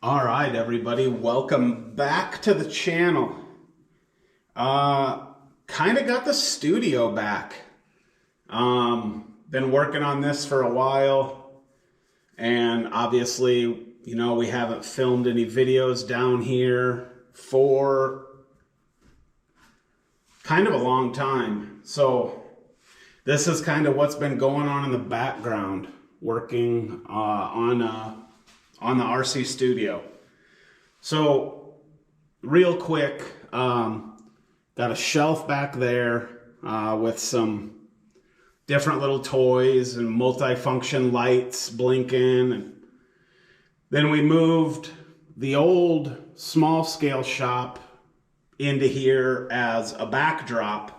All right, everybody, welcome back to the channel. Kind of got the studio back. Been working on this for a while, and obviously, we haven't filmed any videos down here for kind of a long time. So this is kind of what's been going on in the background, working on the RC studio. So real quick, got a shelf back there with some different little toys and multi-function lights blinking. And then we moved the old small scale shop into here as a backdrop.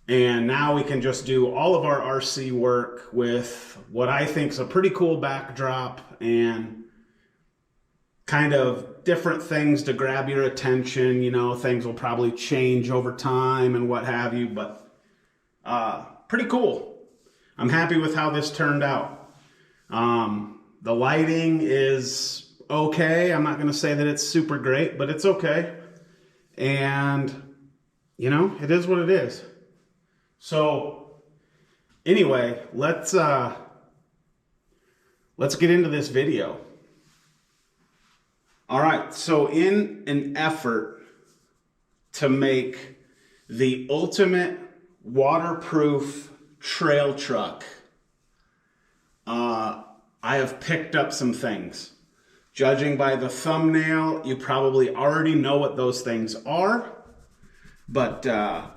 And now we can just do all of our RC work with what I think is a pretty cool backdrop and kind of different things to grab your attention. Things will probably change over time and what have you, but pretty cool. I'm happy with how this turned out. The lighting is okay. I'm not going to say that it's super great, but it's okay. And, it is what it is. So anyway, let's get into this video. All right, so in an effort to make the ultimate waterproof trail truck, I have picked up some things. Judging by the thumbnail, you probably already know what those things are. But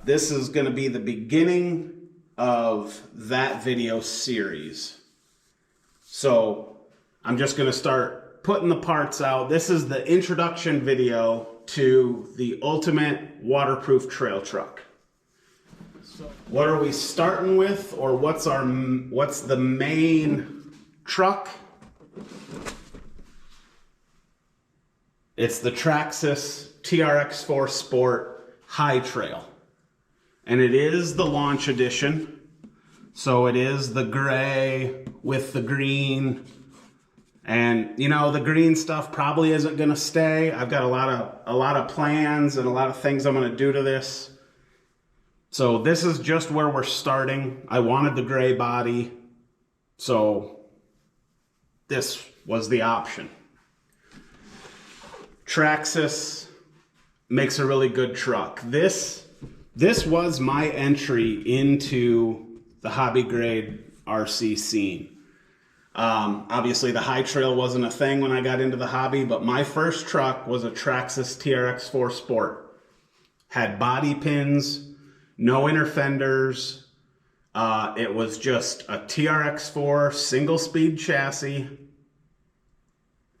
this is going to be the beginning of that video series. So I'm just going to start putting the parts out. This is the introduction video to the ultimate waterproof trail truck. So what are we starting with, or what's the main truck? It's the Traxxas Trx4 Sport High Trail, and it is the launch edition, so it is the gray with the green. And the green stuff probably isn't going to stay. I've got a lot of plans and a lot of things I'm going to do to this. So this is just where we're starting. I wanted the gray body, so this was the option. Traxxas makes a really good truck. This was my entry into the hobby grade RC scene. Obviously the high trail wasn't a thing when I got into the hobby, but my first truck was a Traxxas Trx4 Sport. Had body pins, no inner fenders. It was just a Trx4 single speed chassis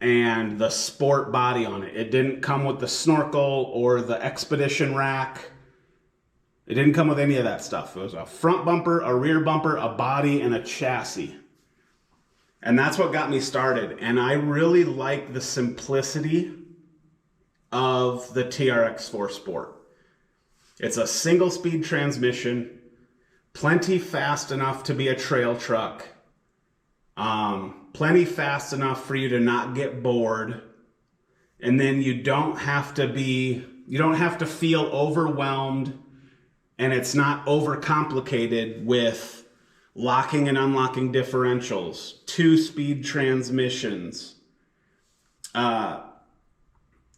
and the sport body on it. It didn't come with the snorkel or the expedition rack. It didn't come with any of that stuff. It was a front bumper, a rear bumper, a body, and a chassis. And that's what got me started. And I really like the simplicity of the Trx4 Sport. It's a single speed transmission, plenty fast enough to be a trail truck. Plenty fast enough for you to not get bored. And then you don't have to feel overwhelmed, and it's not overcomplicated with locking and unlocking differentials, 2-speed transmissions.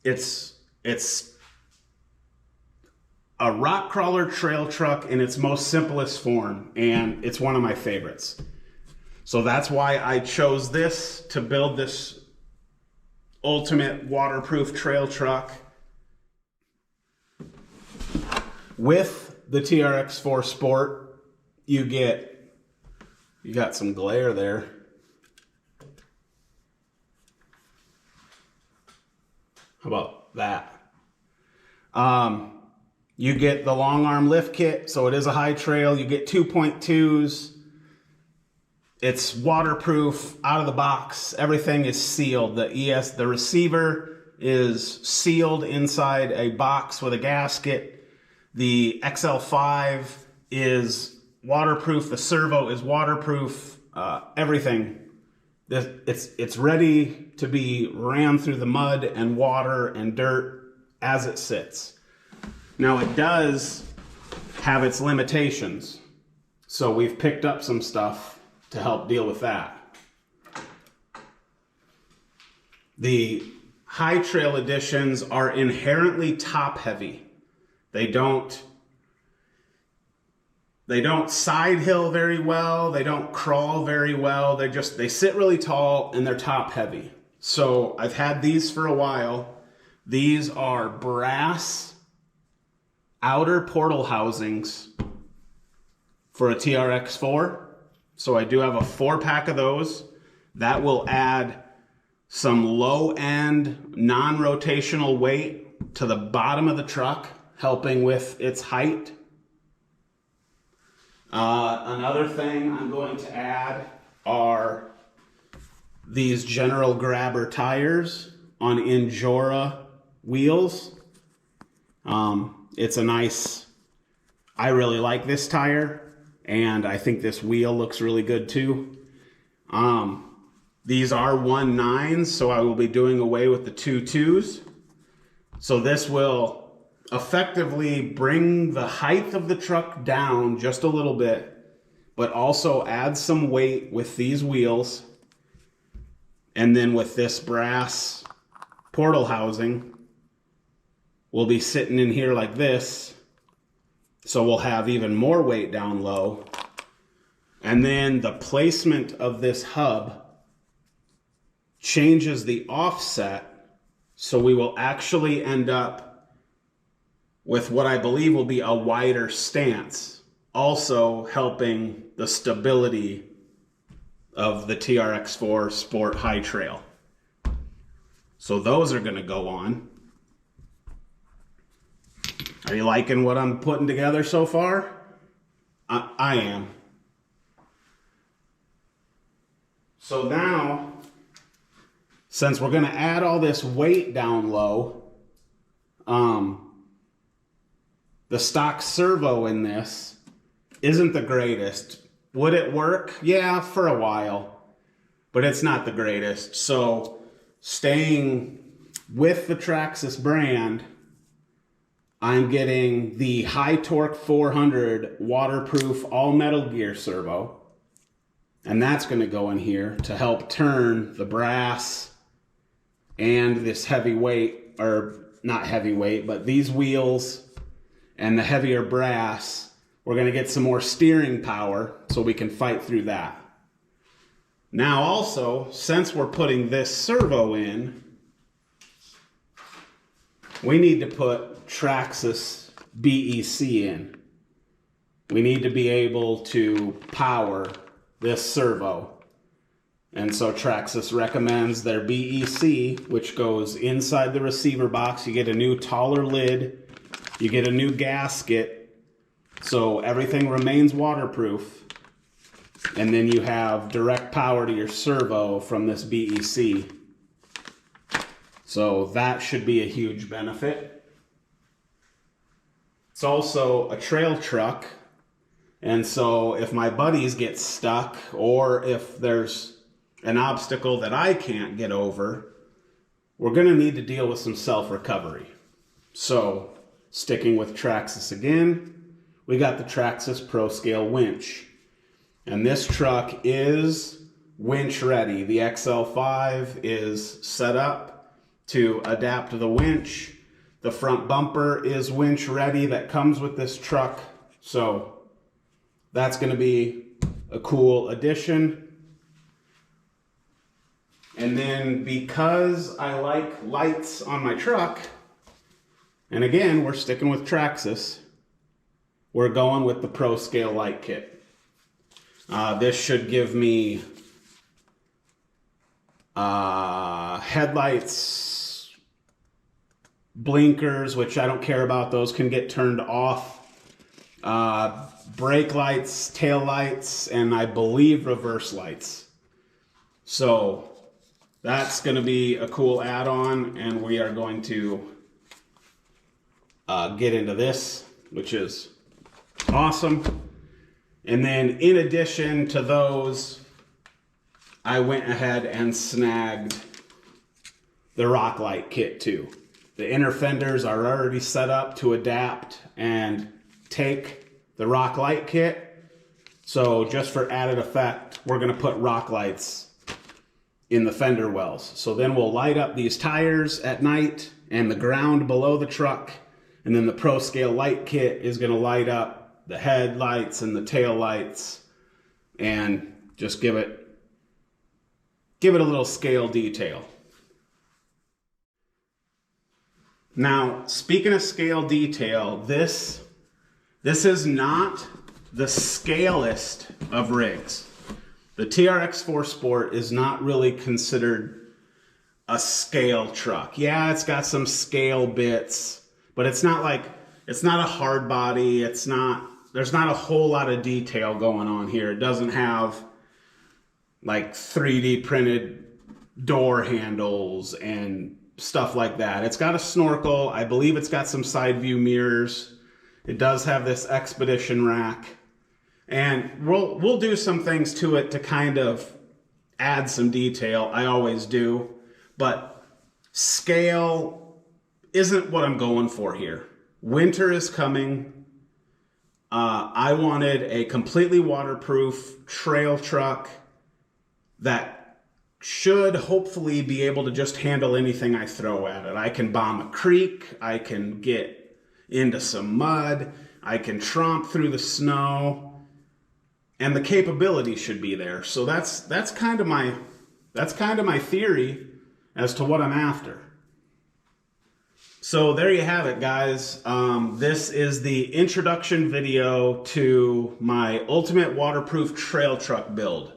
It's a rock crawler trail truck in its most simplest form, and it's one of my favorites. So that's why I chose this to build this ultimate waterproof trail truck. With the Trx4 Sport, you got some glare there. How about that? You get the long arm lift kit, so it is a high trail. You get 2.2s. It's waterproof out of the box. Everything is sealed. The receiver is sealed inside a box with a gasket. The XL5 is waterproof. The servo is waterproof. Everything it's ready to be ran through the mud and water and dirt as it sits. Now it does have its limitations, so we've picked up some stuff to help deal with that. The High Trail editions are inherently top heavy. They don't side hill very well. They don't crawl very well. They sit really tall and they're top heavy. So I've had these for a while. These are brass outer portal housings for a Trx4. So I do have a 4-pack of those. That will add some low-end non-rotational weight to the bottom of the truck, helping with its height. Another thing I'm going to add are these General Grabber tires on Injora wheels. It's a nice, I really like this tire, and I think this wheel looks really good too. These are 1.9s, so I will be doing away with the 2.2s. So this will effectively bring the height of the truck down just a little bit, but also add some weight with these wheels. And then with this brass portal housing, we'll be sitting in here like this, so we'll have even more weight down low. And then the placement of this hub changes the offset, so we will actually end up with what I believe will be a wider stance, also helping the stability of the Trx4 Sport High Trail. So those are going to go on. Are you liking what I'm putting together so far? I am. So now, since we're going to add all this weight down low, the stock servo in this isn't the greatest. Would it work? Yeah, for a while, but it's not the greatest. So staying with the Traxxas brand, I'm getting the High Torque 400 waterproof all metal gear servo, and that's going to go in here to help turn the brass and this heavy weight, or not heavy weight, but these wheels and the heavier brass. We're going to get some more steering power so we can fight through that. Now also, since we're putting this servo in, we need to put Traxxas BEC in. We need to be able to power this servo. And so Traxxas recommends their BEC, which goes inside the receiver box. You get a new taller lid. You get a new gasket. So everything remains waterproof. And then you have direct power to your servo from this BEC. So that should be a huge benefit. It's also a trail truck. And so if my buddies get stuck, or if there's an obstacle that I can't get over, we're going to need to deal with some self-recovery. So sticking with Traxxas again, we got the Traxxas Pro Scale winch. And this truck is winch ready. The XL5 is set up to adapt to the winch. The front bumper is winch ready that comes with this truck. So that's going to be a cool addition. And then because I like lights on my truck, and again, we're sticking with Traxxas, we're going with the Pro Scale light kit. This should give me headlights, blinkers, which I don't care about. Those can get turned off. Brake lights, tail lights, and I believe reverse lights. So that's going to be a cool add-on, and we are going to get into this, which is awesome. And then in addition to those, I went ahead and snagged the rock light kit too. The inner fenders are already set up to adapt and take the rock light kit. So just for added effect, we're gonna put rock lights in the fender wells. So then we'll light up these tires at night and the ground below the truck. And then the Pro Scale light kit is gonna light up the headlights and the tail lights and just give it a little scale detail. Now, speaking of scale detail, this is not the scalest of rigs. The Trx4 Sport is not really considered a scale truck. Yeah, it's got some scale bits, but it's not a hard body. There's not a whole lot of detail going on here. It doesn't have like 3D printed door handles and stuff like that. It's got a snorkel. I believe it's got some side view mirrors. It does have this Expedition rack. And we'll do some things to it to kind of add some detail. I always do. But scale isn't what I'm going for here. Winter is coming. I wanted a completely waterproof trail truck that should hopefully be able to just handle anything I throw at it. I can bomb a creek, I can get into some mud, I can tromp through the snow, and the capability should be there. So that's kind of my theory as to what I'm after. So there you have it, guys. This is the introduction video to my ultimate waterproof trail truck build.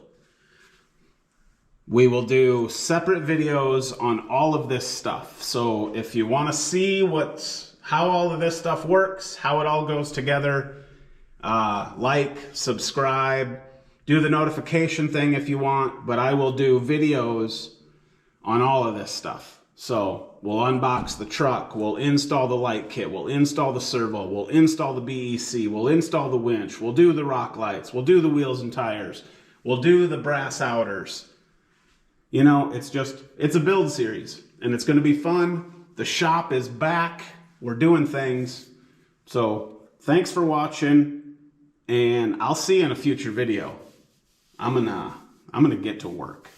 We will do separate videos on all of this stuff. So if you want to see how all of this stuff works, how it all goes together, like, subscribe, do the notification thing if you want, but I will do videos on all of this stuff. So we'll unbox the truck, we'll install the light kit, we'll install the servo, we'll install the BEC, we'll install the winch, we'll do the rock lights, we'll do the wheels and tires, we'll do the brass outers. You know, it's a build series and it's going to be fun. The shop is back. We're doing things. So thanks for watching and I'll see you in a future video. I'm gonna get to work.